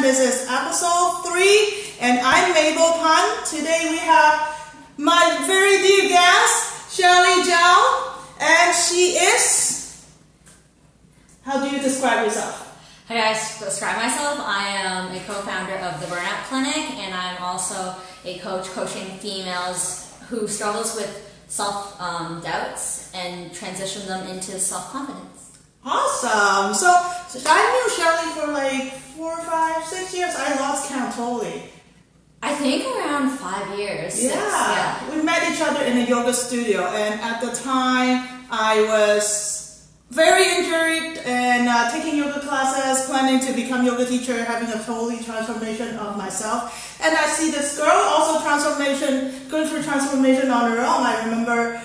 this is episode 3, and I'm Mabel Pan. Today we have my very dear guest, Shirley Zhou, and she is... How do you describe yourself? How do I describe myself? I am a co-founder of the Burnout Clinic, and I'm also a coach coaching females who struggles with self-doubts and transition them into self-confidence. Awesome. So I knew Shirley for like 4, 5, 6 years. I lost count totally. I think around 5 years. Yeah. We met each other in a yoga studio, and at the time I was very injured and taking yoga classes, planning to become yoga teacher, having a totally transformation of myself. And I see this girl also going through transformation on her own. I remember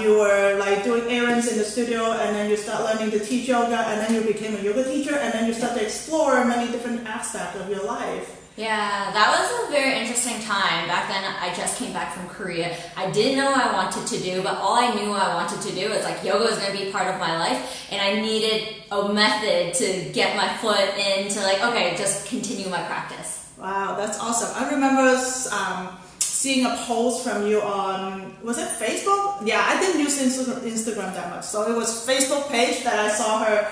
you were like doing errands in the studio, and then you start learning to teach yoga, and then you became a yoga teacher, and then you start to explore many different aspects of your life. Yeah, that was a very interesting time. Back then, I just came back from Korea. I didn't know what I wanted to do, but all I knew I wanted to do was like yoga was going to be part of my life, and I needed a method to get my foot into like, okay, just continue my practice. Wow, that's awesome. I remember seeing a post from you on, was it Facebook? Yeah, I didn't use Instagram that much. So it was Facebook page that I saw her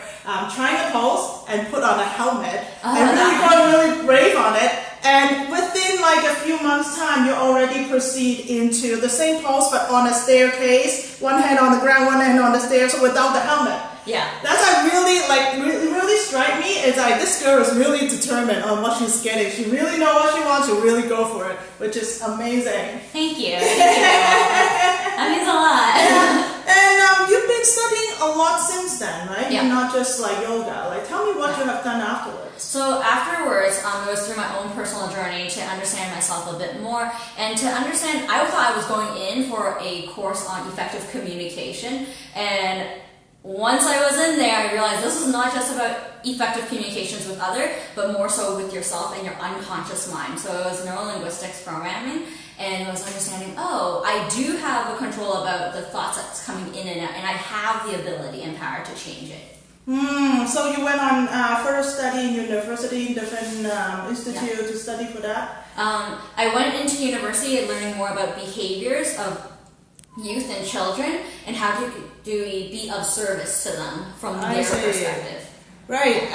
trying a pose and put on a helmet. And really got really brave on it. And within like a few months' time, you already proceed into the same pose but on a staircase, one hand on the ground, one hand on the stairs without the helmet. Yeah. That's really strike me. It's like this girl is really determined on what she's getting. She really knows what she wants to really go for it, which is amazing. Thank you. That means a lot. Yeah. And you've been studying a lot since then, right? Yeah. Not just like yoga. Like, tell me what you have done afterwards. So afterwards, it was through my own personal journey to understand myself a bit more and to understand, I thought I was going in for a course on effective communication, and once I was in there, I realized this is not just about effective communications with others, but more so with yourself and your unconscious mind. So it was neurolinguistics programming, and I was understanding, I do have a control about the thoughts that's coming in and out, and I have the ability and power to change it. So you went on further study in university, different institute to study for that? I went into university learning more about behaviors of youth and children, and how do we be of service to them from their perspective. Right.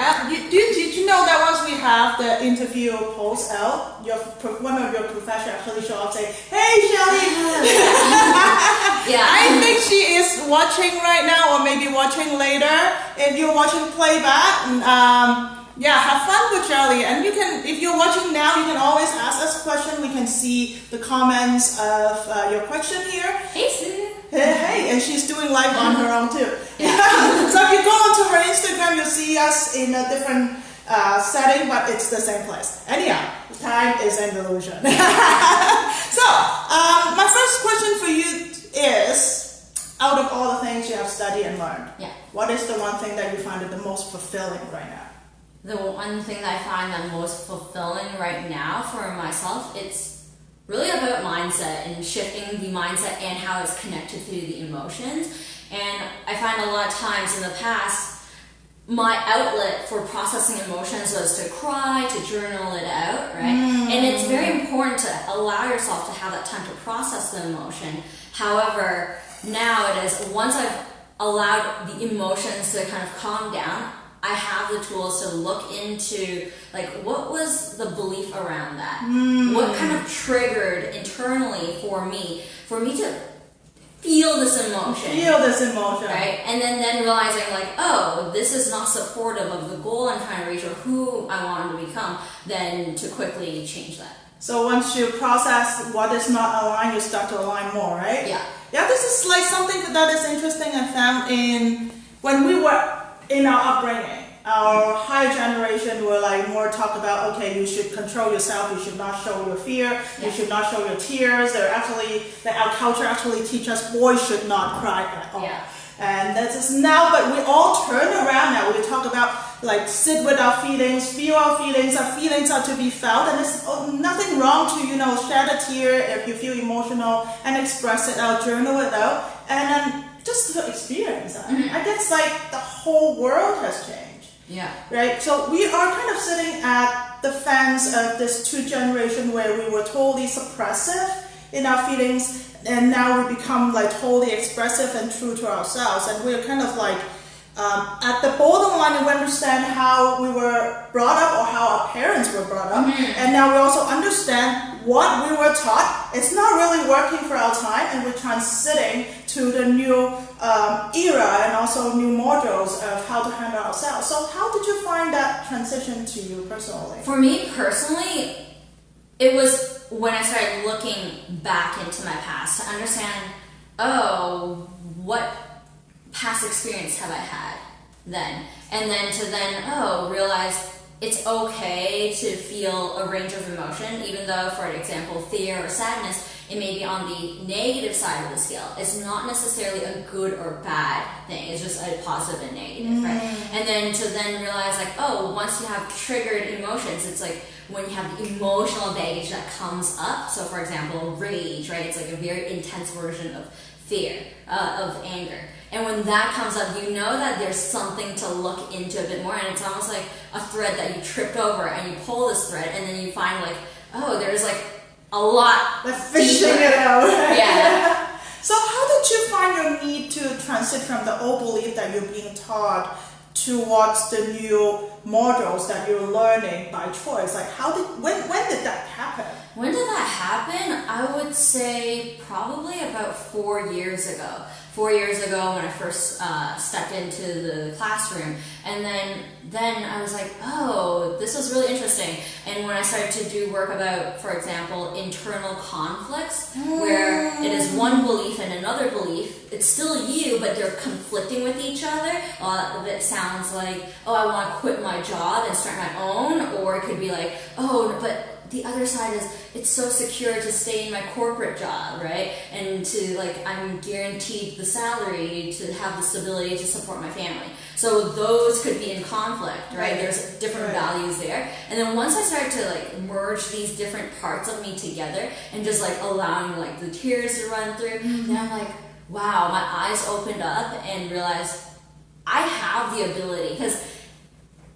Did you know that once we have the interview post out, one of your professors actually show up and say, "Hey, Shirley!" Yeah. I think she is watching right now, or maybe watching later. If you're watching playback, have fun with Shirley. And you can, if you're watching now, you can always ask us a question. We can see the comments of your question here. Hey, Sue. Hey, and she's doing live on her own too. Yeah. So if you go onto her Instagram, you'll see us in a different setting, but it's the same place. Anyhow, time is an illusion. So, my first question for you is, out of all the things you have studied and learned, what is the one thing that you find it the most fulfilling right now? The one thing that I find the most fulfilling right now for myself, it's really about mindset and shifting the mindset and how it's connected to the emotions. And I find a lot of times in the past, my outlet for processing emotions was to cry, to journal it out, right? And it's very important to allow yourself to have that time to process the emotion. However, now it is, once I've allowed the emotions to kind of calm down, I have the tools to look into, like, what was the belief around that? What kind of triggered internally for me to feel this emotion? Right? And then realizing, like, this is not supportive of the goal I'm trying to reach or who I want to become, then to quickly change that. So once you process what is not aligned, you start to align more, right? Yeah. Yeah, this is like something that is interesting I found when we were in our upbringing. Our higher generation were like more talk about, okay, you should control yourself, you should not show your fear, you should not show your tears. Our culture actually teach us boys should not cry at all. Yeah. And that's just now, but we all turn around now. We talk about like sit with our feelings, feel our feelings are to be felt, and there's nothing wrong to, shed a tear if you feel emotional and express it out, journal it out, and then just to experience that. I guess like the whole world has changed. Yeah. Right? So we are kind of sitting at the fence of this two generation where we were totally suppressive in our feelings, and now we become like totally expressive and true to ourselves, and we're kind of like at the borderline, and we understand how we were brought up or how our parents were brought up, and now we also understand what we were taught. It's not really working for our time, and we're transiting to the new era and also new modules of how to handle ourselves. So how did you find that transition to you personally? For me personally, it was when I started looking back into my past to understand, oh, what past experience have I had then? And then to realize it's okay to feel a range of emotion, even though, for example, fear or sadness, it may be on the negative side of the scale. It's not necessarily a good or bad thing. It's just a positive and negative, right? And then to realize, like, oh, once you have triggered emotions, it's like when you have the emotional baggage that comes up. So, for example, rage, right? It's like a very intense version of fear, of anger. And when that comes up, you know that there's something to look into a bit more, and it's almost like a thread that you tripped over, and you pull this thread, and then you find like, oh, there's like a lot. Like fishing it out. Yeah. So how did you find your need to transit from the old belief that you're being taught towards the new modules that you're learning by choice? Like when did that happen? When did that happen? I would say probably about 4 years ago. 4 years ago when I first stepped into the classroom, and then I was like, oh, this was really interesting. And when I started to do work about, for example, internal conflicts, where it is one belief and another belief, it's still you, but they're conflicting with each other. It sounds like, oh, I want to quit my job and start my own, or it could be like, oh, but the other side is, it's so secure to stay in my corporate job, right? And to, like, I'm guaranteed the salary to have the stability to support my family. So those could be in conflict, right? There's different values there. And then once I started to, like, merge these different parts of me together and just, like, allowing, like, the tears to run through, then I'm like, wow, my eyes opened up and realized I have the ability, because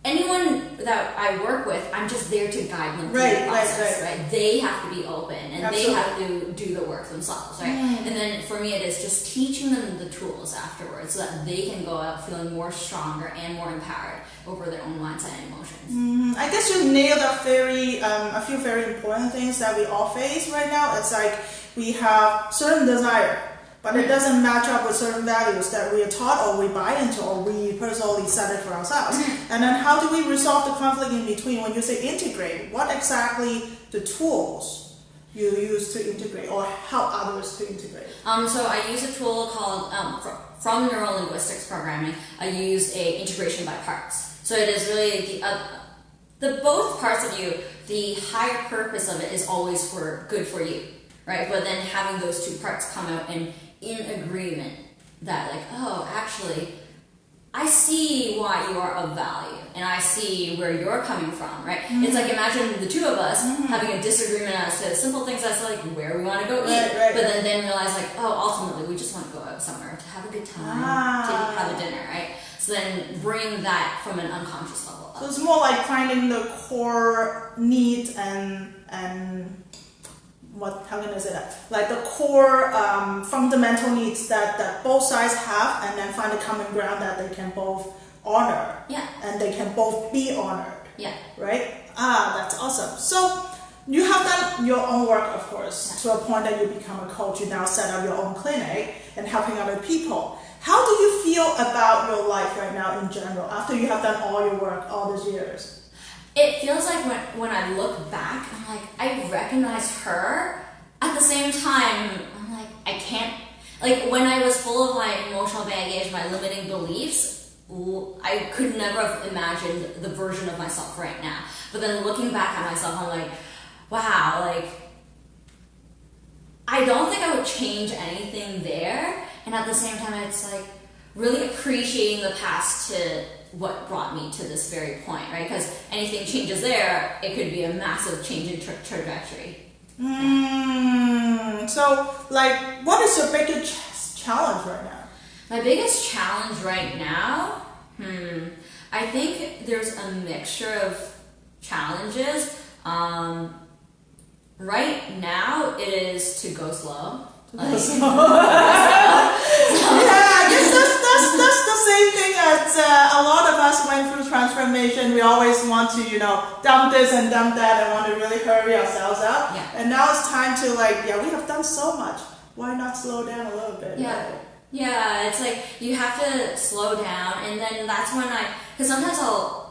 anyone that I work with, I'm just there to guide them through the process, right? They have to be open, and they have to do the work themselves, right? And then for me, it is just teaching them the tools afterwards so that they can go out feeling more stronger and more empowered over their own mindset and emotions. I guess you nailed a few very important things that we all face right now. It's like we have certain desire, but it doesn't match up with certain values that we are taught or we buy into or we personally set it for ourselves. And then how do we resolve the conflict in between? When you say integrate, what exactly the tools you use to integrate or help others to integrate? So I use a tool called, from Neuro-Linguistics Programming, I use a integration by parts. So it is really the both parts of you, the higher purpose of it is always good for you, right? But then having those two parts come out and in agreement that, like, oh, actually, I see why you are of value, and I see where you're coming from, right? It's like, imagine the two of us having a disagreement as to simple things as, like, where we want to go eat, but then realize, like, oh, ultimately, we just want to go out somewhere to have a good time, to have a dinner, right? So then bring that from an unconscious level up. So it's more like finding the core needs and how can I say that? Like the core fundamental needs that both sides have, and then find a common ground that they can both honor. Yeah. And they can both be honored. Yeah. Right? That's awesome. So you have done your own work, of course, to a point that you become a coach. You now set up your own clinic and helping other people. How do you feel about your life right now in general after you have done all your work all these years? It feels like when I look back, I'm like, I recognize her. At the same time, I'm like, I can't, like, when I was full of my emotional baggage, my limiting beliefs, I could never have imagined the version of myself right now. But then looking back at myself, I'm like, wow, like, I don't think I would change anything there. And at the same time, it's like really appreciating the past to what brought me to this very point, right? Because anything changes there, it could be a massive change in trajectory. So, like, what is your biggest challenge right now? My biggest challenge right now, I I think there's a mixture of challenges. Right now, it is to go slow. Yeah, I guess that's the same thing as a lot of us went through transformation. We always want to, dump this and dump that and want to really hurry ourselves up. Yeah. And now it's time to we have done so much. Why not slow down a little bit? Yeah. Right? Yeah, it's like you have to slow down, and then that's when because sometimes I'll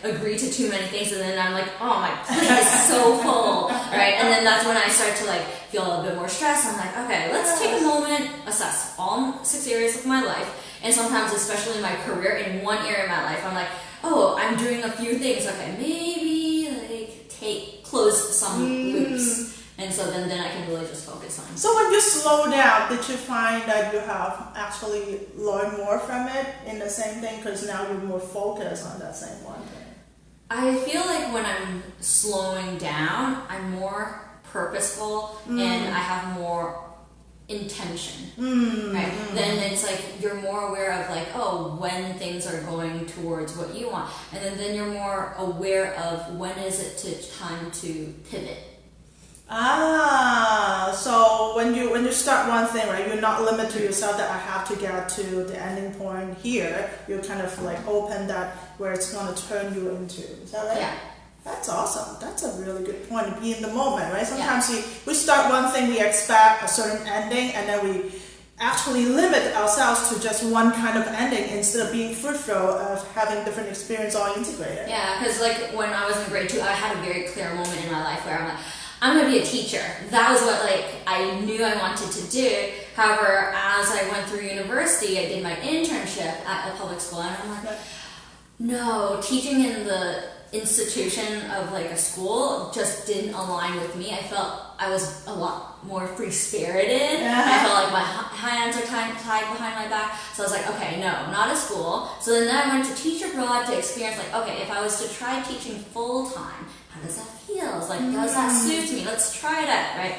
agree to too many things, and then I'm like, oh, my plate is so full, right? And then that's when I start to feel a bit more stressed. I'm like, okay, let's take a moment, assess all 6 areas of my life, and sometimes, especially my career, in one area of my life, I'm like, oh, I'm doing a few things. Okay, maybe close some loops. And so then I can really just focus on. So when you slow down, did you find that you have actually learned more from it in the same thing? Because now you're more focused on that same one thing. I feel like when I'm slowing down, I'm more purposeful and I have more intention. Right? Then it's you're more aware of when things are going towards what you want. And then you're more aware of when is it time to pivot. So when you start one thing, right, you're not limited to yourself that I have to get to the ending point here. You're kind of open that where it's going to turn you into. Is that right? Yeah. That's awesome. That's a really good point to be in the moment, right? Sometimes we start one thing, we expect a certain ending, and then we actually limit ourselves to just one kind of ending instead of being fruitful of having different experience all integrated. Yeah, because when I was in grade 2, I had a very clear moment in my life where I'm going to be a teacher. That was what I knew I wanted to do. However, as I went through university, I did my internship at a public school, and I'm like, no, teaching in the institution of a school just didn't align with me. I felt I was a lot more free-spirited. I felt like my hands are tied behind my back. So I was like, okay, no, not a school. So then I went to teach abroad to experience okay, if I was to try teaching full-time, how does that feel? Does that suit me? Let's try that, right?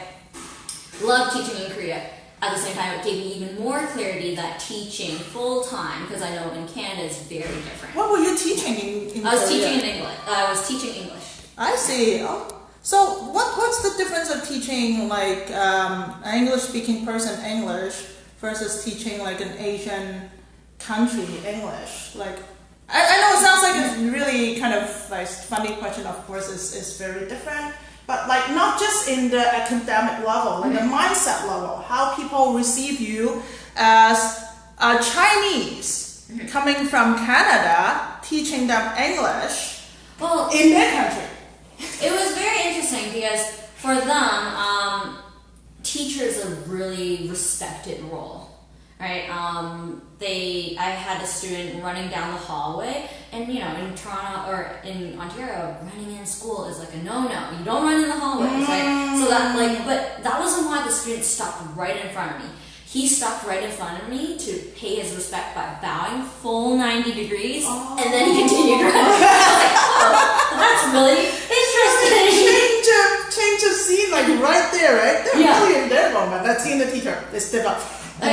Love teaching in Korea. At the same time, it gave me even more clarity that teaching full-time, because I know in Canada is very different. What were you teaching in I was Korea? teaching in English. I was teaching English. I see. Oh. So what's the difference of teaching an English-speaking person English versus teaching an Asian country English? I know it sounds like a really kind of funny question. Of course, is very different. But not just in the academic level, the mindset level, how people receive you as a Chinese coming from Canada, teaching them English in their country. It was very interesting because for them, teacher is a really respected role, right? I had a student running down the hallway, and in Toronto or in Ontario, running in school is a no-no. You don't run in the hallways, right? So that but that wasn't why the student stopped right in front of me. He stopped right in front of me to pay his respect by bowing full 90 degrees, and then he continued running. I was like, oh, that's really interesting. Change of scene, right there, right? They're really in their moment. That's seeing the teacher. They step up. Right?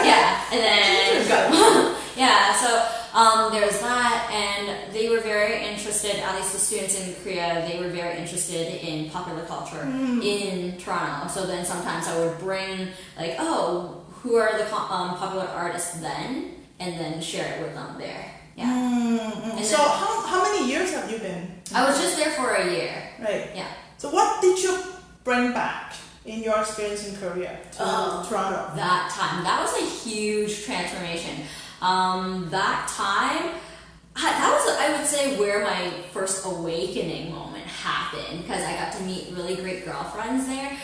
Yeah, and then go. Yeah, so there's that, and they were very interested, at least the students in Korea, they were very interested in popular culture in Toronto. So then sometimes I would bring, who are the popular artists then, and then share it with them there. Yeah. And so how many years have you been? I was just there for a year. Right. Yeah. So what did you bring back in your experience in Korea to Toronto? That time. That was a huge transformation. That time, that was, I would say, where my first awakening moment happened, because I got to meet really great girlfriends there.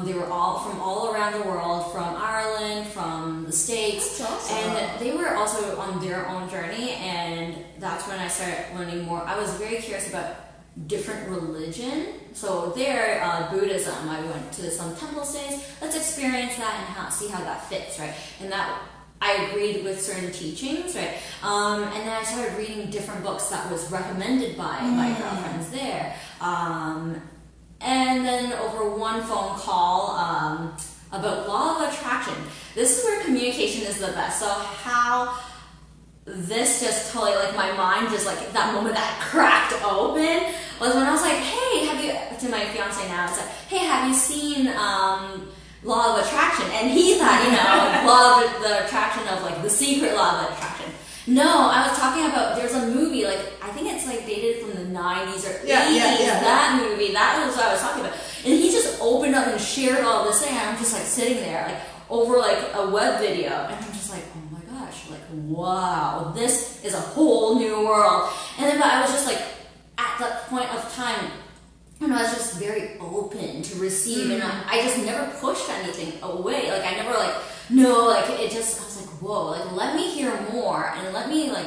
They were all from all around the world, from Ireland, from the States. That's awesome. And they were also on their own journey, and that's when I started learning more. I was very curious about different religion. So there, Buddhism, I went to some temple stays. Let's experience that and see how that fits, right? And that I agreed with certain teachings, right? And then I started reading different books that was recommended by my girlfriends there. And then over one phone call about law of attraction. This is where communication is the best. So how this just totally, like, my mind just, like, that moment that cracked open was when I was like, hey, to my fiance now, it's like, hey, have you seen Law of Attraction? And he thought, Law of the Attraction of, like, the secret Law of Attraction. No, I was talking about, there's a movie, like, I think it's, like, dated from the 90s or 80s, that movie, that was what I was talking about. And he just opened up and shared all this thing, and I'm just, like, sitting there, like, over, like, a web video, and I'm just like, oh my gosh, like, wow, this is a whole new world. And then, but I was just, like, at that point of time, and I was just very open to receive, and I just never pushed anything away. Like, I never, like, no, like, it just, I was like, whoa, like, let me hear more, and let me, like,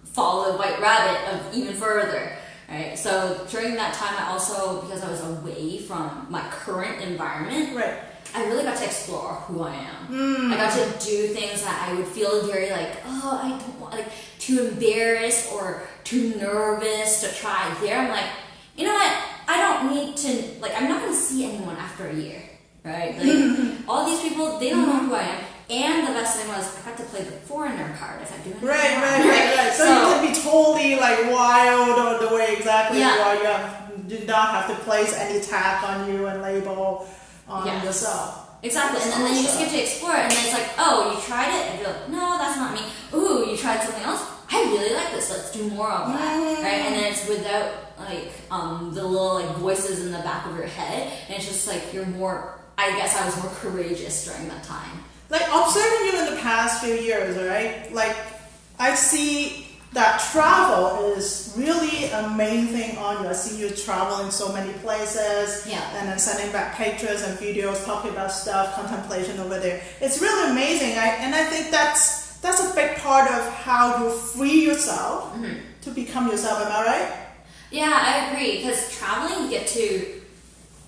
follow the white rabbit of even further, right? So during that time, I also, because I was away from my current environment, right, I really got to explore who I am. I got to do things that I would feel very, like, oh, I don't want, like, too embarrassed or too nervous to try there. I'm like, you know what? I don't need to, like, I'm not going to see anyone after a year, right? Like, all these people, they don't know who I am. And the best thing was, I got to play the foreigner card if I do anything right. So you can be totally, like, wild on the way exactly while you do not have to place any tag on you and label on yourself. Exactly, and then you just get to explore it, and then it's like, oh, you tried it, and you're like, no, that's not me. Ooh, you tried something else? I really like this, let's do more of that, right? And then it's without, like, the little, like, voices in the back of your head, and it's just, like, you're more, I guess I was more courageous during that time. Like, observing you in the past few years, right? Like, I see that travel is really a main thing on you. I see you traveling so many places, and then sending back pictures and videos, talking about stuff, contemplation over there. It's really amazing, and I think that's a big part of how you free yourself to become yourself. Am I right? Yeah, I agree, because traveling, you get to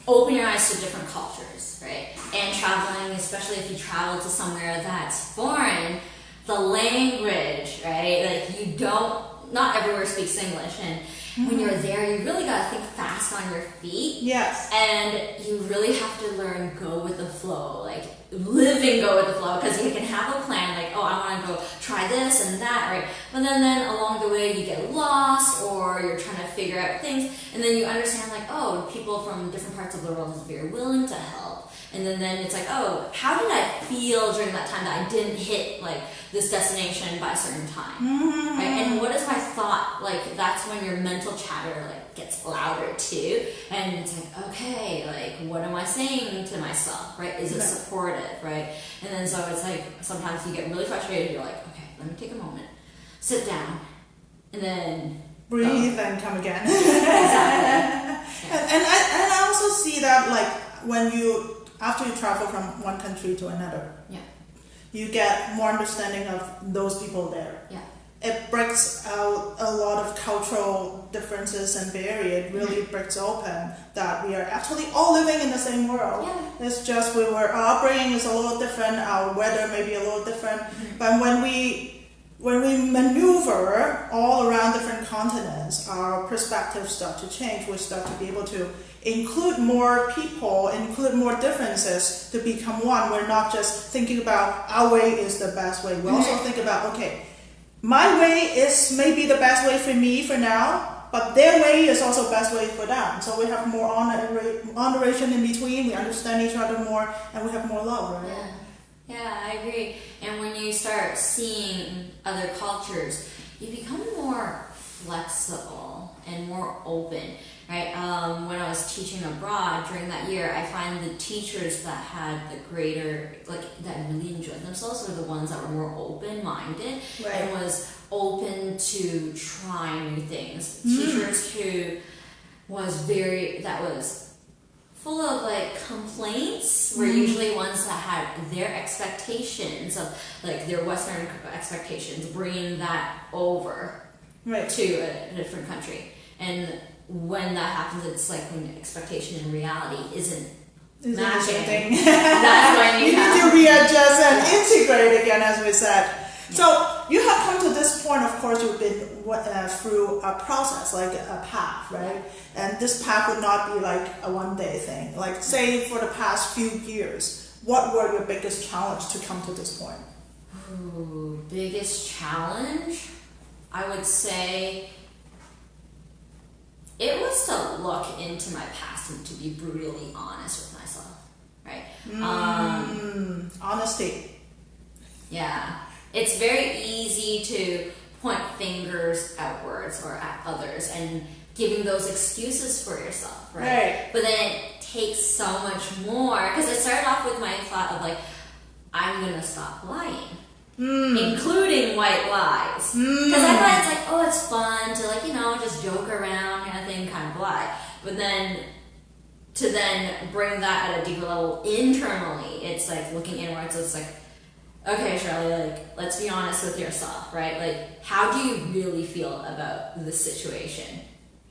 open your eyes to different cultures, right? And traveling, especially if you travel to somewhere that's foreign, the language, right? Like, you don't, not everywhere speaks English, and when you're there, you really gotta think fast on your feet. Yes. And you really have to learn go with the flow, like, live and go with the flow, because you can have a plan, like, oh, I wanna go try this and that, right? But then along the way, you get lost, or you're trying to figure out things, and then you understand, like, oh, people from different parts of the world is very willing to help. And then it's like, oh, how did I feel during that time that I didn't hit, like, this destination by a certain time, right? And what is my thought? Like, that's when your mental chatter, like, gets louder too, and it's like, okay, like, what am I saying to myself, right? Is it supportive, right? And then so it's like, sometimes you get really frustrated, you're like, okay, let me take a moment, sit down, and then breathe and come again. Exactly. And I also see that, like, when after you travel from one country to another, you get more understanding of those people there. Yeah. It breaks out a lot of cultural differences and barrier. It really breaks open that we are actually all living in the same world. Yeah. It's just our upbringing is a little different, our weather may be a little different, but when we maneuver all around different continents, our perspectives start to change. We start to be able to include more people, include more differences to become one. We're not just thinking about our way is the best way. We also think about, okay, my way is maybe the best way for me for now, but their way is also best way for them. So we have more honoration in between, we understand each other more, and we have more love, right? Yeah, I agree. And when you start seeing other cultures, you become more flexible and more open, right? When I was teaching abroad during that year, I find the teachers that had the greater, like, that really enjoyed themselves were the ones that were more open-minded and was open to trying new things. Teachers who was full of, like, complaints were usually ones that had their expectations of, like, their Western expectations, bringing that over to a different country. And when that happens, it's like when expectation and reality isn't matching. That's when you need to readjust and integrate again, as we said. So you have come to this point, of course, you've been through a process, like a path, right? And this path would not be like a one-day thing. Like, say, for the past few years, what were your biggest challenge to come to this point? Biggest challenge? I would say it was to look into my past and to be brutally honest with myself, right? Honesty. Yeah. It's very easy to point fingers outwards or at others and giving those excuses for yourself, right? But then it takes so much more, because it started off with my thought of like, I'm gonna stop lying, including white lies, because I thought it's like, oh, it's fun to like, you know, just joke around kind of thing, kind of lie. But then to then bring that at a deeper level internally, it's like looking inwards. So it's like, okay, Shirley, like, let's be honest with yourself, right? Like, how do you really feel about the situation,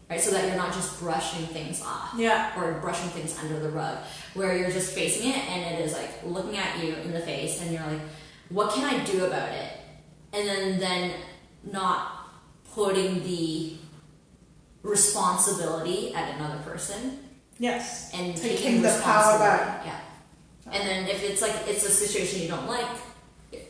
right? So that you're not just brushing things off, or brushing things under the rug, where you're just facing it and it is like looking at you in the face and you're like, what can I do about it? And then not putting the responsibility at another person. Yes. And taking the power back. Yeah. And then if it's like, it's a situation you don't like,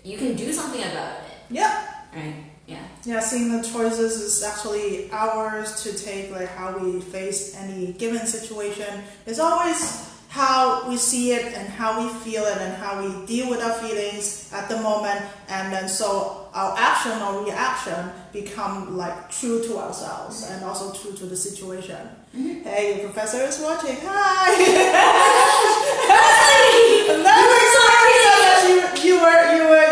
you can do something about it. Yeah. Right? Yeah. Yeah, seeing the choices is actually ours to take, like how we face any given situation. It's always how we see it and how we feel it and how we deal with our feelings at the moment, and then so our action or reaction become like true to ourselves and also true to the situation. Hey, your professor is watching. Hi.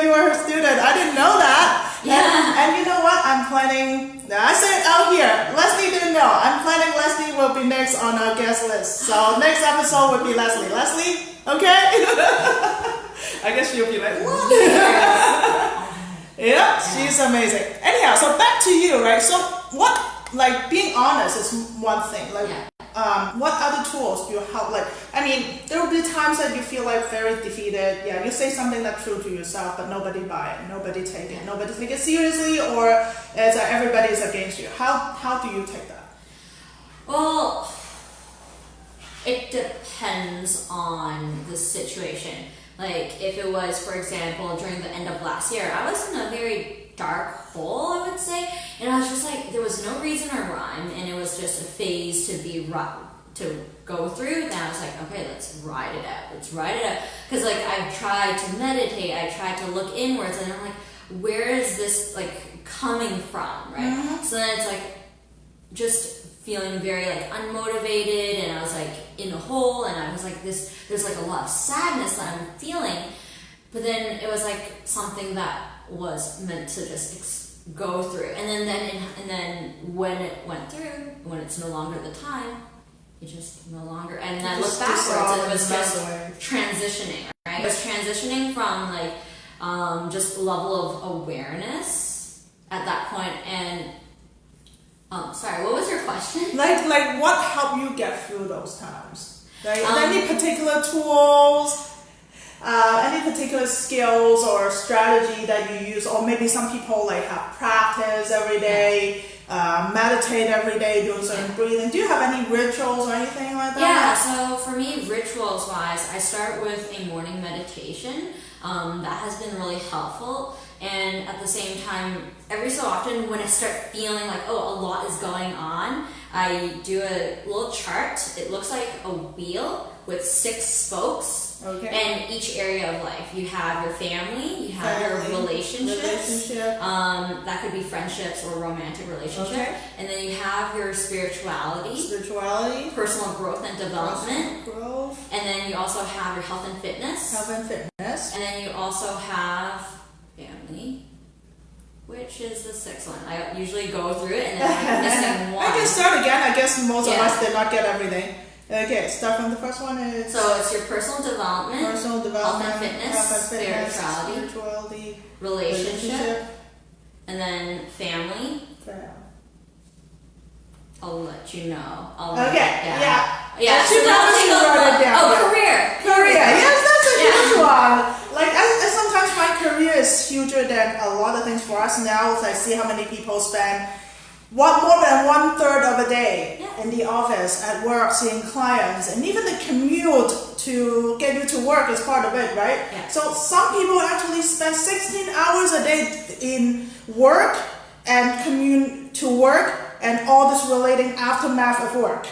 You were her student. I didn't know that. And you know what? I'm planning. I said it out here. Leslie didn't know. I'm planning Leslie will be next on our guest list. So next episode will be Leslie. Leslie, okay? I guess she'll be like, what? Yeah, she's amazing. Anyhow, so back to you, right? So what, like being honest is one thing. Like, what other tools do you help? Like, I mean, there will be times that you feel like very defeated. Yeah, you say something that's true to yourself, but nobody buy it, nobody take it, nobody take it seriously, or it's everybody is against you. How do you take that? Well, it depends on the situation. Like, if it was, for example, during the end of last year, I was in a very dark hole, I would say, and I was just like, there was no reason or rhyme, and it was just a phase to go through. Then I was like, okay, let's ride it out, because like I've tried to meditate, I tried to look inwards, and I'm like, where is this like coming from, right? So then it's like just feeling very like unmotivated, and I was like in a hole, and I was like, there's like a lot of sadness that I'm feeling, but then it was like something that was meant to just go through, and then when it went through, when it's no longer the time, it just no longer, and then I look backwards and it was just transitioning, right? It was transitioning from like just level of awareness at that point. And sorry, what was your question? Like what helped you get through those times? Like, any particular tools? Any particular skills or strategy that you use, or maybe some people like have practice every day, meditate every day, doing certain breathing. Do you have any rituals or anything like that? Yeah, so for me, rituals wise, I start with a morning meditation. That has been really helpful. And at the same time, every so often when I start feeling like, oh, a lot is going on, I do a little chart. It looks like a wheel with 6 spokes. Okay. And each area of life. You have your family, you have your relationships. That could be friendships or romantic relationship. Okay. And then you have your spirituality, personal growth and development. And then you also have your health and fitness. And then you also have family, which is the 6th one. I usually go through it and then I'm missing one. I can start again. I guess most of us did not get everything. Okay, start from the first one. So it's your personal development, health and fitness, spirituality, relationship, and then family. I'll let you know. Yeah. So career. Yes, that's a huge one. Like I sometimes find career is huger than a lot of things for us now. I see how many people spend more than 1/3 of a day in the office, at work, seeing clients, and even the commute to get you to work is part of it, right? Yeah. So some people actually spend 16 hours a day in work and and all this relating aftermath of work.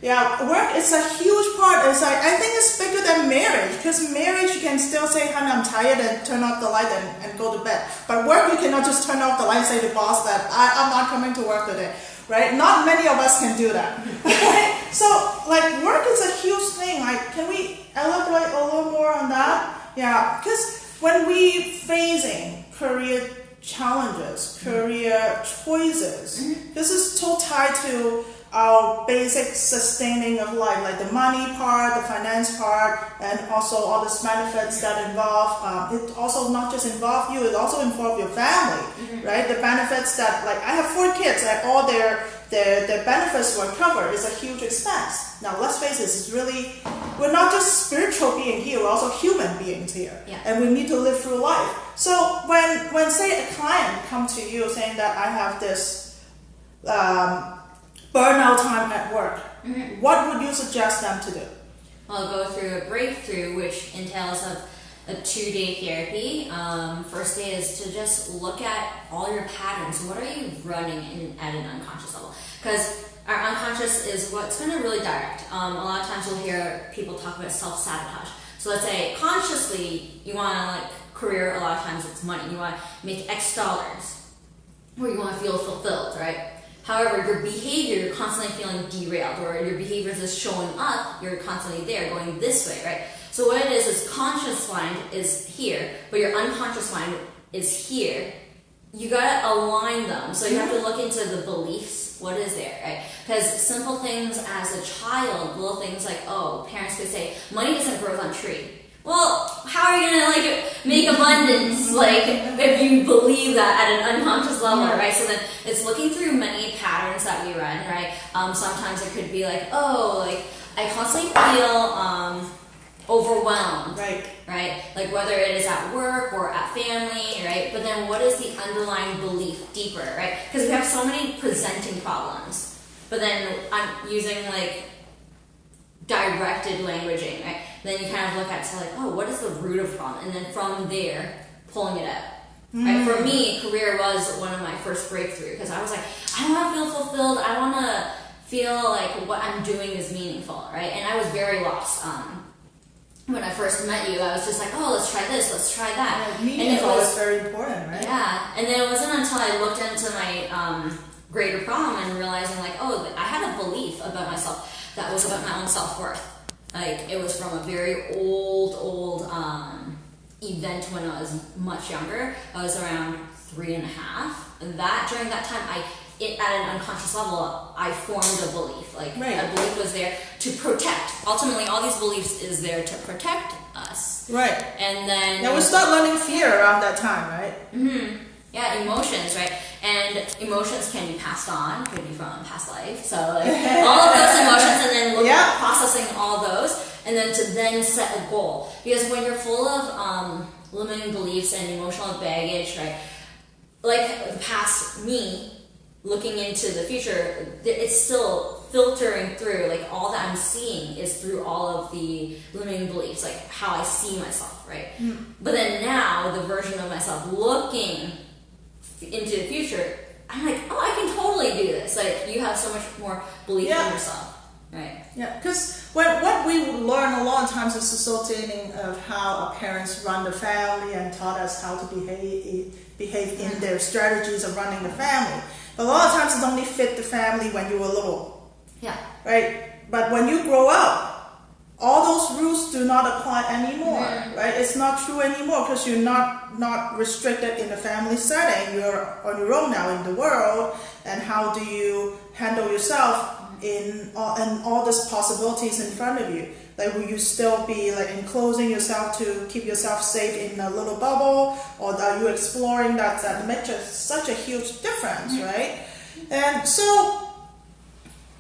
Yeah, work is a huge part. It's like, I think it's bigger than marriage, because marriage you can still say, honey, I'm tired, and turn off the light and go to bed. But work, you cannot just turn off the light and say to the boss that I'm not coming to work today, right? Not many of us can do that. Right? So like work is a huge thing. Like, can we elaborate a little more on that? Yeah, because when we facing career challenges, career choices, this is so tied to our basic sustaining of life, like the money part, the finance part, and also all the benefits that involve, it also not just involve you, it also involve your family, right? The benefits that, like, I have 4 kids, and all their benefits were covered. Is a huge expense. Now, let's face it, it's really, we're not just spiritual beings here, we're also human beings here. Yeah. And we need to live through life. So when say a client comes to you saying that I have this burnout time at work, what would you suggest them to do? I'll go through a breakthrough, which entails a 2-day therapy. First day is to just look at all your patterns. What are you running at an unconscious level? Because our unconscious is what's going to really direct. A lot of times we'll hear people talk about self-sabotage. So let's say consciously you want to, like, career, a lot of times it's money. You want to make X dollars, or you want to feel fulfilled, right? However, your behavior, you're constantly feeling derailed, or your behavior is just showing up, you're constantly there, going this way, right? So what it is conscious mind is here, but your unconscious mind is here. You gotta align them. So you have to look into the beliefs, what is there, right? Because simple things as a child, little things like, oh, parents could say, money doesn't grow on tree. Well, how are you gonna, like, make abundance, like, if you believe that at an unconscious level, right? So then it's looking through many patterns that we run, right? Sometimes it could be like, oh, like, I constantly feel overwhelmed, right? Like whether it is at work or at family, right? But then what is the underlying belief deeper, right? Because we have so many presenting problems, but then I'm using, like, directed languaging, right? Then you kind of look at, so like, oh, what is the root of problem? And then from there, pulling it out. Right? For me, career was one of my first breakthrough, because I was like, I want to feel fulfilled. I want to feel like what I'm doing is meaningful, right? And I was very lost. When I first met you, I was just like, oh, let's try this, let's try that. Yeah, meaningful is very important, right? Yeah, and then it wasn't until I looked into my greater problem and realizing, like, oh, I had a belief about myself that was about my own self-worth. Like, it was from a very old event when I was much younger. I was around 3.5. And during that time, at an unconscious level, I formed a belief. Like, a belief was there to protect. Ultimately, all these beliefs is there to protect us. Right. And then... Now we start learning fear around that time, right? Mm-hmm. Yeah, emotions, right? And emotions can be passed on, could be from past life. So, like, all of those emotions, and then look at processing all those, and then to then set a goal. Because when you're full of limiting beliefs and emotional baggage, right? Like the past me, looking into the future, it's still filtering through, like, all that I'm seeing is through all of the limiting beliefs, like how I see myself, right? But then now, the version of myself looking into the future, I'm like, oh, I can totally do this. Like, you have so much more belief in yourself, right? Yeah, because what we learn a lot of times is associating of how our parents run the family and taught us how to behave in their strategies of running the family. But a lot of times it only fit the family when you were little. Yeah. Right? But when you grow up, all those rules do not apply anymore, right? It's not true anymore, because you're not restricted in the family setting. You're on your own now in the world, and how do you handle yourself in all these possibilities in front of you? Like, will you still be, like, enclosing yourself to keep yourself safe in a little bubble, or are you exploring that makes such a huge difference, right? And so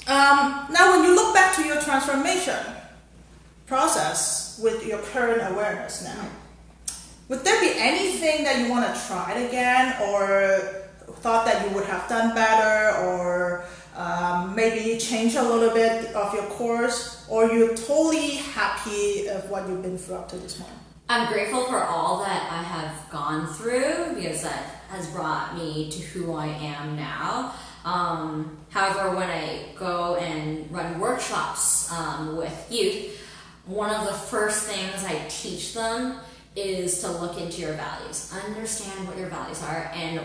now when you look back to your transformation process with your current awareness now, would there be anything that you want to try it again, or thought that you would have done better, or maybe change a little bit of your course, or you're totally happy of what you've been through up to this point? I'm grateful for all that I have gone through, because that has brought me to who I am now. However, when I go and run workshops with youth, one of the first things I teach them is to look into your values. Understand what your values are, and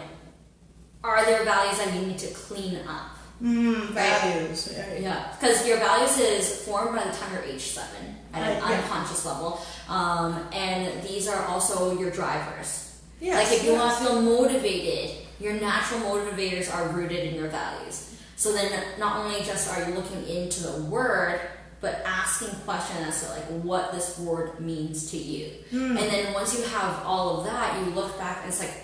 are there values that you need to clean up? Values. Right? Yeah, because your values is formed by the time you're age 7 at an unconscious level, and these are also your drivers. Yes, like if you want to feel motivated, your natural motivators are rooted in your values. So then not only just are you looking into the word, but asking questions as to like what this word means to you. And then once you have all of that, you look back and it's like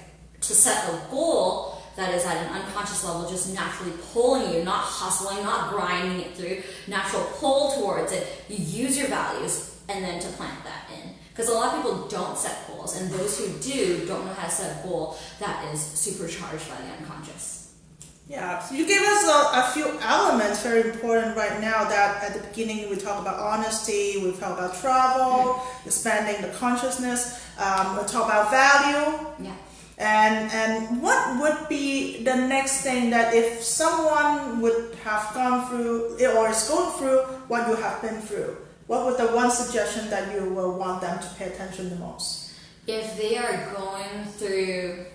to set a goal that is at an unconscious level, just naturally pulling you, not hustling, not grinding it through, natural pull towards it. You use your values and then to plant that in. Because a lot of people don't set goals, and those who do don't know how to set a goal that is supercharged by the unconscious. Yeah, so you gave us a few elements very important right now that at the beginning we talk about honesty, we talk about travel, expanding the consciousness, we talk about value. Yeah. And what would be the next thing that if someone would have gone through or is going through what you have been through, what would the one suggestion that you will want them to pay attention the most? If they are going through,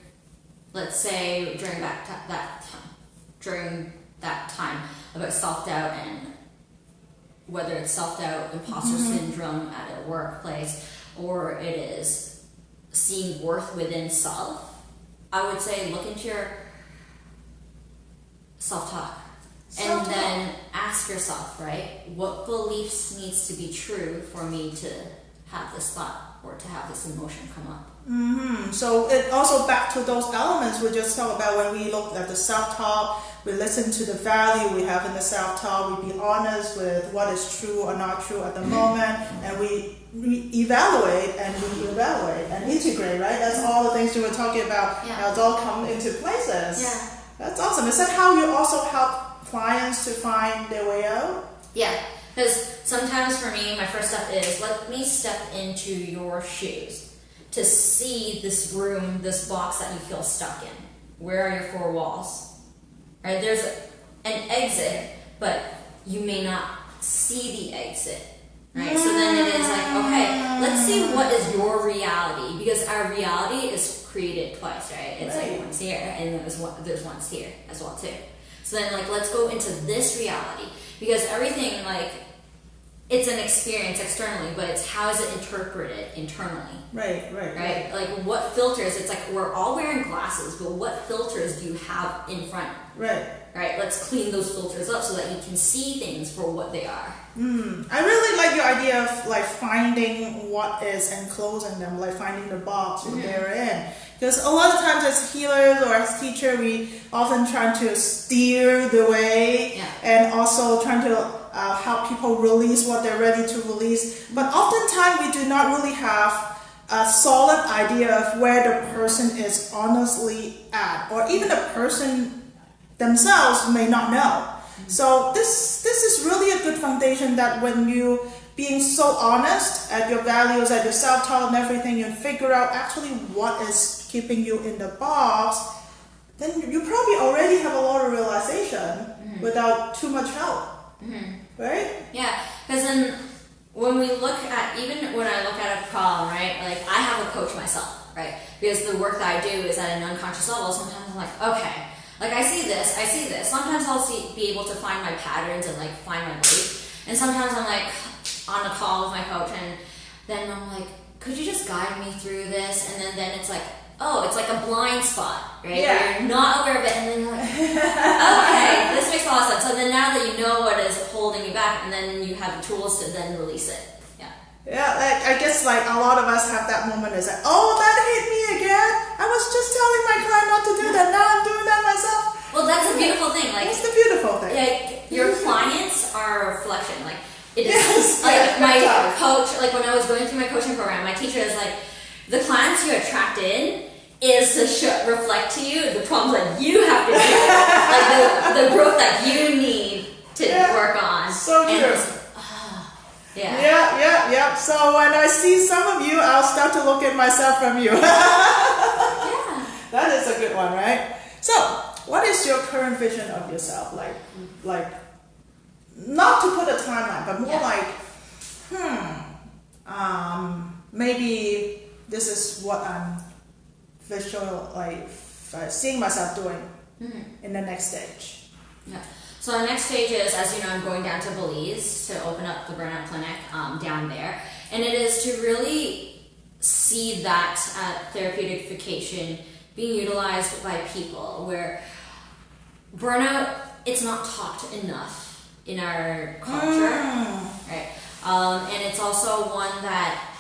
let's say during that time about self-doubt, and whether it's self-doubt, imposter syndrome at a workplace, or it is seeing worth within self, I would say look into your self-talk. And then ask yourself, right, what beliefs needs to be true for me to have this thought or to have this emotion come up? So it also back to those elements we just talked about when we look at the self-talk, we listen to the value we have in the self-talk, we be honest with what is true or not true at the moment, and we evaluate and reevaluate and integrate, right? That's all the things you were talking about. Yeah. Now it's all come into places. Yeah. That's awesome. Is that how you also help clients to find their way out? Yeah, because sometimes for me, my first step is let me step into your shoes to see this room, this box that you feel stuck in. Where are your 4 walls? Right? There's an exit, but you may not see the exit. Right? So then it is like, okay, let's see what is your reality, because our reality is created twice, right? It's like once here, and there's once here as well too. So then, like, let's go into this reality, because everything, like, it's an experience externally, but it's how is it interpreted internally? Right. Like, what filters? It's like we're all wearing glasses, but what filters do you have in front? Right. Let's clean those filters up so that you can see things for what they are. I really like your idea of like finding what is enclosing them, like finding the box they're in. Because a lot of times as healers or as teacher, we often try to steer the way and also trying to help people release what they're ready to release. But oftentimes we do not really have a solid idea of where the person is honestly at, or even the person themselves may not know. So this is really a good foundation that when you being so honest at your values, at your self-talk and everything, you figure out actually what is keeping you in the box, then you probably already have a lot of realization without too much help. Right? Yeah, because then when we look at, even when I look at a problem, right, like I have a coach myself, right, because the work that I do is at an unconscious level. Sometimes I'm like, okay, like I see this. Sometimes I'll be able to find my patterns and like find my belief, and sometimes I'm like on a call with my coach, and then I'm like, could you just guide me through this? And then it's like, oh, it's like a blind spot, right? Yeah. Where you're not aware of it, and then you're like, okay, this makes a lot of sense. So then now that you know what is holding you back, and then you have the tools to then release it. Yeah, like, I guess like a lot of us have that moment. It's like, oh, that hit me again. I was just telling my client not to do that. Now I'm doing that myself. Well, that's a beautiful thing. Like, that's the beautiful thing. Like your clients are a reflection. Like it is like my coach. Like when I was going through my coaching program, my teacher is like, the clients you attract in is to reflect to you the problems that you have to do, like the growth that you need to work on. So true. Yeah. So when I see some of you, I'll start to look at myself from you. That is a good one, right? So, what is your current vision of yourself? Like, not to put a timeline, but more like, maybe this is what I'm seeing myself doing in the next stage. Yeah. So the next stage is, as you know, I'm going down to Belize to open up the Burnout Clinic down there. And it is to really see that therapeutic being utilized by people, where burnout, it's not talked enough in our culture, right? And it's also one that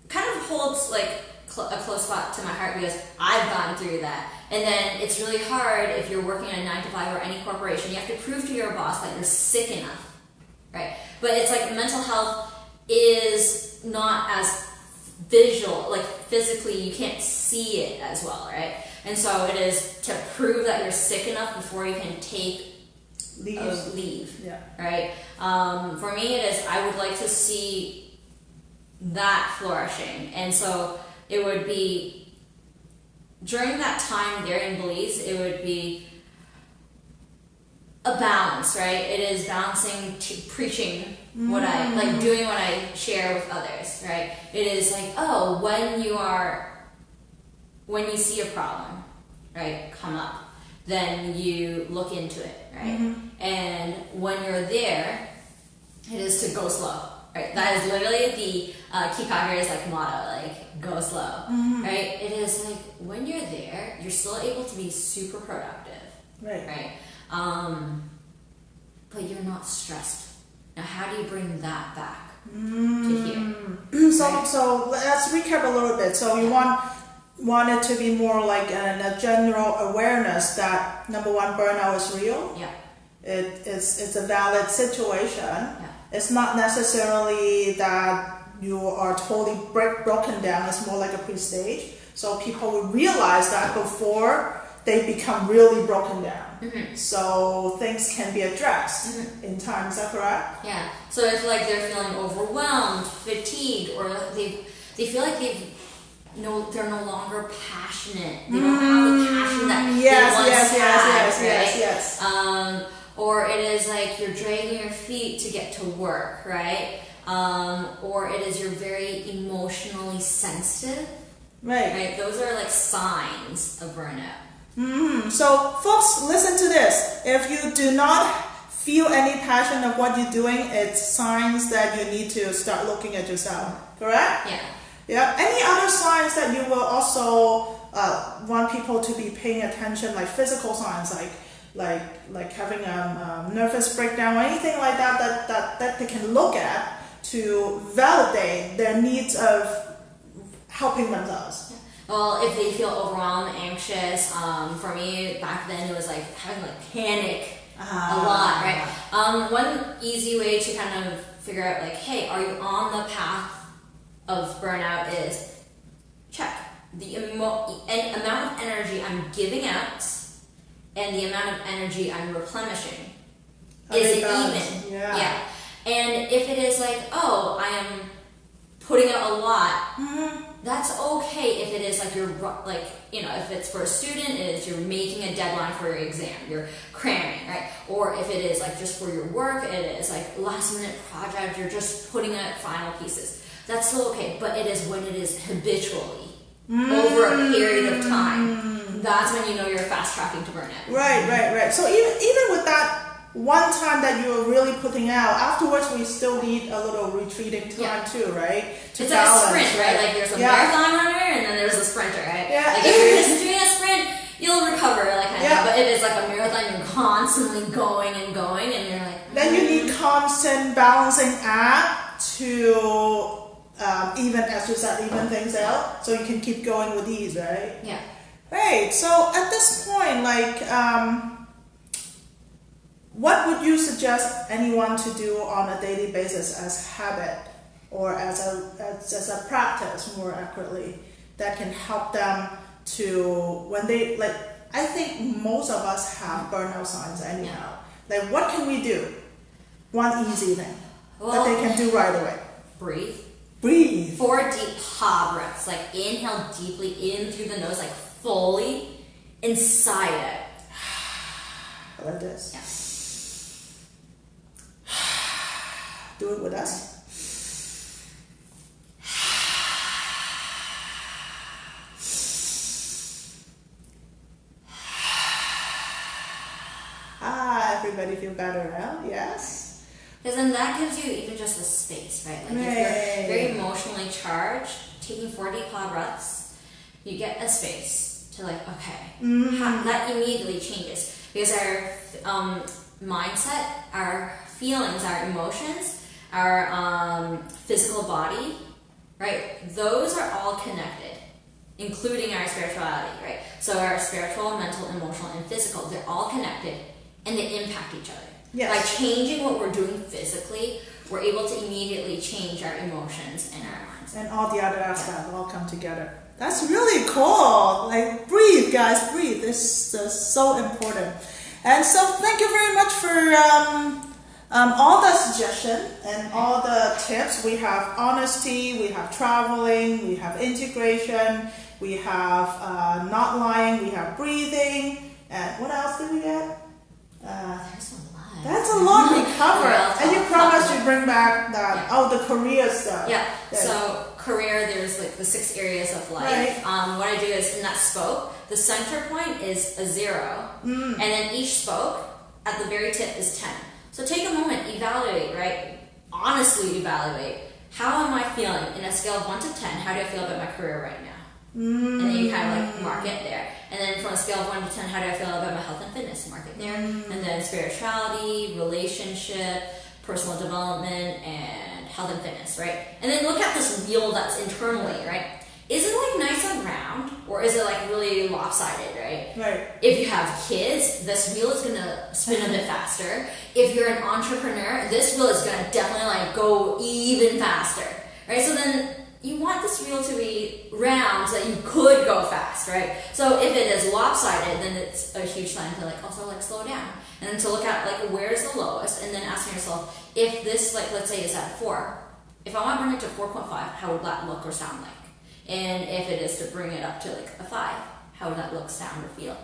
kind of holds like a close spot to my heart, because I've gone through that. And then it's really hard if you're working in a 9-to-5 or any corporation. You have to prove to your boss that you're sick enough, right? But it's like mental health is not as visual, like physically you can't see it as well, right? And so it is to prove that you're sick enough before you can take leave, right? For me, it is, I would like to see that flourishing. And so it would be, during that time there in Belize, it would be a balance, right? It is balancing to preaching what I, like doing what I share with others, right? It is like, oh, when you see a problem, right, come up, then you look into it, right? And when you're there, it is to go slow, right? That is literally the Kikager's like motto, like go slow, right? It is like when you're there, you're still able to be super productive, right? But you're not stressed. Now, how do you bring that back to here? So let's recap a little bit. So you want it to be more like a general awareness that, number one, burnout is real. Yeah. It's a valid situation. Yeah. It's not necessarily that you are totally broken down. It's more like a pre-stage. So people will realize that before they become really broken down. So things can be addressed in time. Is that correct? Yeah. So if like they're feeling overwhelmed, fatigued, or they feel like they're no longer passionate. They don't have the passion that they once had, right? Or it is like you're dragging your feet to get to work, right? Or it is you're very emotionally sensitive, right? Those are like signs of burnout. So folks, listen to this. If you do not feel any passion of what you're doing, it's signs that you need to start looking at yourself, correct? Yeah. Any other signs that you will also want people to be paying attention, like physical signs, like having a nervous breakdown or anything like that they can look at to validate their needs of helping themselves? Well, if they feel overwhelmed, anxious, for me back then it was like having like panic a lot, right? One easy way to kind of figure out like, hey, are you on the path of burnout is check the amount of energy I'm giving out and the amount of energy I'm replenishing. Is it even? Yeah. And if it is like, oh, I am putting out a lot, that's okay. If it is like you're like, if it's for a student, it is you're making a deadline for your exam, you're cramming, right? Or if it is like just for your work, it is like last minute project, you're just putting out final pieces. That's still okay, but it is when it is habitually over a period of time. That's when you know you're fast tracking to burnout. Right. So even with that one time that you were really putting out, afterwards we still need a little retreating time too, right? It's balance, like a sprint, right? Like there's a marathon runner and then there's a sprinter, right? Like if you're just doing a sprint, you'll recover, like kind of. But if it's like a marathon, you're constantly going and you're like. Then you need constant balancing act to even things out, so you can keep going with ease, right? Yeah. Right. So at this point, like, what would you suggest anyone to do on a daily basis as habit or as a practice, more accurately, that can help them to, when they, like, I think most of us have burnout signs anyhow. Like, what can we do? One easy thing that they can do right away. Breathe. 4 deep ha breaths. Like inhale deeply in through the nose, like fully inside it. Like this. Yeah. Do it with us. Everybody feel better now? Yes. Because then that gives you even just a space, right? Like if you're very emotionally charged, taking 4 deep cloud breaths, you get a space to like, okay, that immediately changes. Because our mindset, our feelings, our emotions, our physical body, right? Those are all connected, including our spirituality, right? So our spiritual, mental, emotional, and physical, they're all connected and they impact each other. Yes. By changing what we're doing physically, we're able to immediately change our emotions and our minds. And all the other aspects all come together. That's really cool. Like, breathe, guys, breathe. This is so important. And so thank you very much for all the suggestions and all the tips. We have honesty, we have traveling, we have integration, we have not lying, we have breathing, and what else did we get? There's a lot. That's a lot we covered. And you promised to bring back that, the career stuff. Yeah, so career, there's like the 6 areas of life. Right. What I do is in that spoke, the center point is a 0, and then each spoke at the very tip is 10. So take a moment, evaluate, right? Honestly evaluate. How am I feeling? In a scale of 1 to 10, how do I feel about my career right now? And then you kind of like mark it there. And then from a scale of 1 to 10, how do I feel about my health and fitness? Mark it there. And then spirituality, relationship, personal development, and health and fitness, right? And then look at this wheel that's internally, right? Is it like nice and round, or is it like really lopsided, right? Right. If you have kids, this wheel is gonna spin a bit faster. If you're an entrepreneur, this wheel is gonna definitely like go even faster, right? So then you want this wheel to be round so that you could go fast, right? So if it is lopsided, then it's a huge sign to like also like slow down. And then to look at like where's the lowest, and then asking yourself, if this like let's say is at 4, if I want to bring it to 4.5, how would that look or sound like? And if it is to bring it up to like a 5, how would that look, sound, or feel?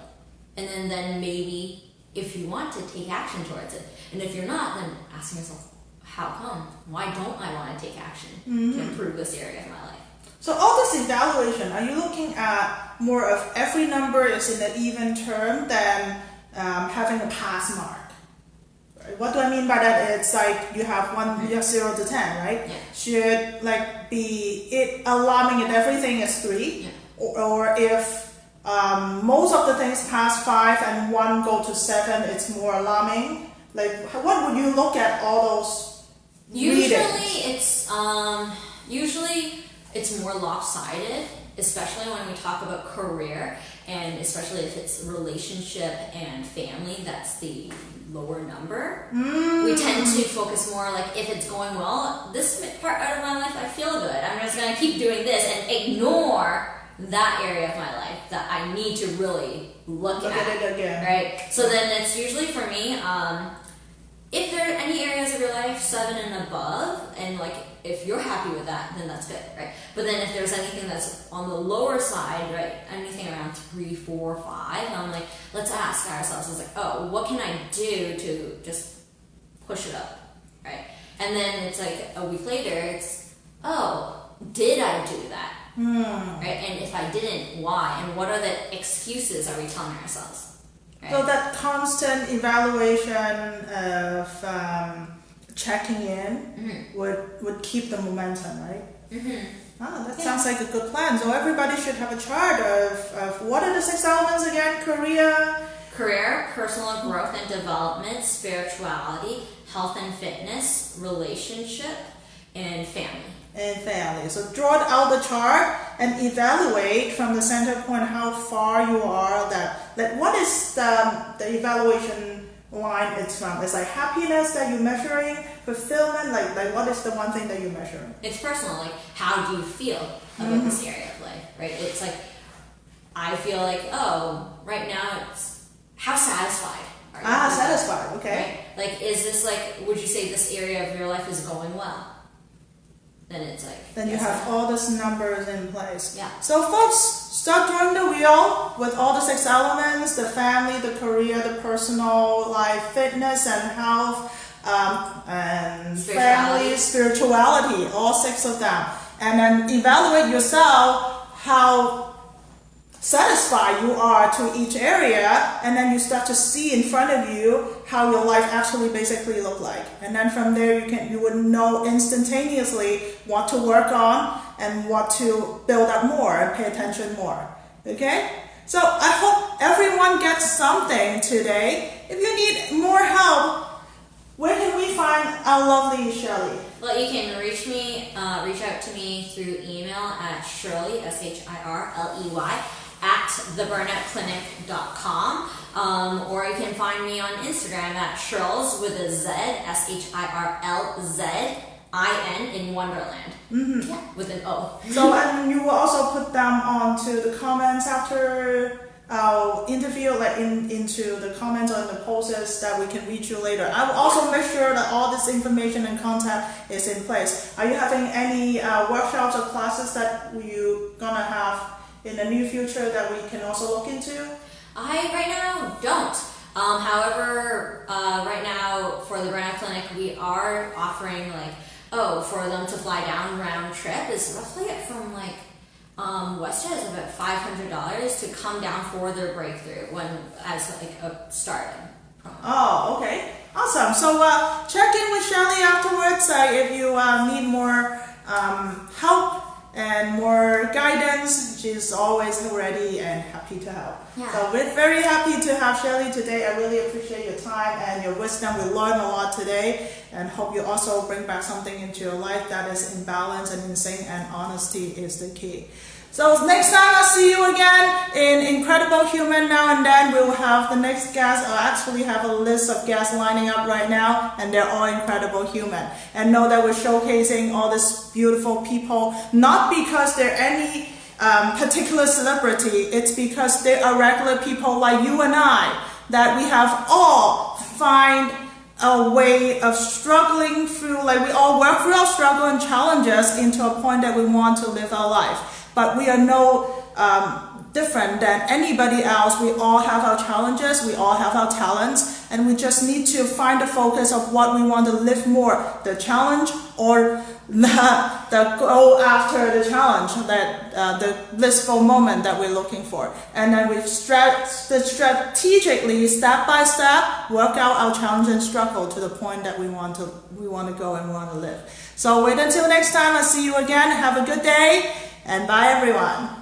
And then maybe if you want to take action towards it, and if you're not, then asking yourself, how come? Why don't I want to take action to improve this area of my life? So all this evaluation, are you looking at more of every number is in an even term than having a pass mark? Right? What do I mean by that? It's like you have 0 to 10, right? Yeah. Should like be it alarming if everything is 3, or if most of the things pass 5 and 1 go to 7, it's more alarming. Like, what would you look at all those? Usually it's more lopsided, especially when we talk about career, and especially if it's relationship and family, that's the lower number. We tend to focus more like if it's going well, this part out of my life I feel good, I'm just going to keep doing this and ignore that area of my life that I need to really look at it again. Right? So then it's usually for me, if there are any areas of your life 7 and above, and like if you're happy with that, then that's good, right? But then if there's anything that's on the lower side, right, anything around 3, 4, 5, I'm like, let's ask ourselves, it's like, oh, what can I do to just push it up, right? And then it's like a week later, it's, oh, did I do that? Right? And if I didn't, why? And what are the excuses are we telling ourselves? Right. So that constant evaluation of checking in would keep the momentum, right? That sounds like a good plan. So everybody should have a chart of what are the 6 elements again? Career, personal growth and development, spirituality, health and fitness, relationship, and family. So draw out the chart and evaluate from the center point how far you are. What is the evaluation line it's from? It's like happiness that you're measuring, fulfillment, like what is the one thing that you're measuring? It's personal, like how do you feel about this area of life, right? It's like, I feel like, oh, right now it's, how satisfied are you? Satisfied, okay. Right? Like, is this like, would you say this area of your life is going well? then it's like... Then you have all these numbers in place. Yeah. So folks, start doing the wheel with all the 6 elements, the family, the career, the personal life, fitness and health, and family, spirituality, all 6 of them. And then evaluate yourself how satisfied you are to each area, and then you start to see in front of you how your life actually basically look like. And then from there you would know instantaneously what to work on and what to build up more and pay attention more. Okay? So I hope everyone gets something today. If you need more help, where can we find our lovely Shirley? Well, you can reach out to me through email at Shirley, Shirley, at theburnoutklinic.com, or you can find me on Instagram at Shirls with a Z, SHIRLZIN in Wonderland. Mm-hmm. Yeah, with an O. So, and you will also put them onto the comments after our interview, like into the comments or the posts that we can reach you later. I will also make sure that all this information and content is in place. Are you having any workshops or classes that you're gonna have in the near future that we can also look into? I right now don't. However, right now for the Burnout Clinic, we are offering for them to fly down round trip is roughly from WestJet is about $500 to come down for their breakthrough as a starting promo. Oh, okay, awesome. So check in with Shirley afterwards if you need more help and more guidance. She's always ready and happy to help. Yeah. So we're very happy to have Shirley today. I really appreciate your time and your wisdom. We learned a lot today, and hope you also bring back something into your life that is in balance and in sync, and honesty is the key. So next time I'll see you again in Incredible Human. Now and then we'll have the next guest. I actually have a list of guests lining up right now, and they're all incredible human. And know that we're showcasing all these beautiful people, not because they're any particular celebrity. It's because they are regular people like you and I, that we have all find a way of struggling through, we all work through our struggle and challenges into a point that we want to live our life. But we are no different than anybody else. We all have our challenges, we all have our talents, and we just need to find the focus of what we want to live more, the challenge or the goal after the challenge, the blissful moment that we're looking for. And then we strategically, step by step, work out our challenge and struggle to the point that we want to go and we want to live. So wait until next time. I'll see you again. Have a good day. And bye everyone.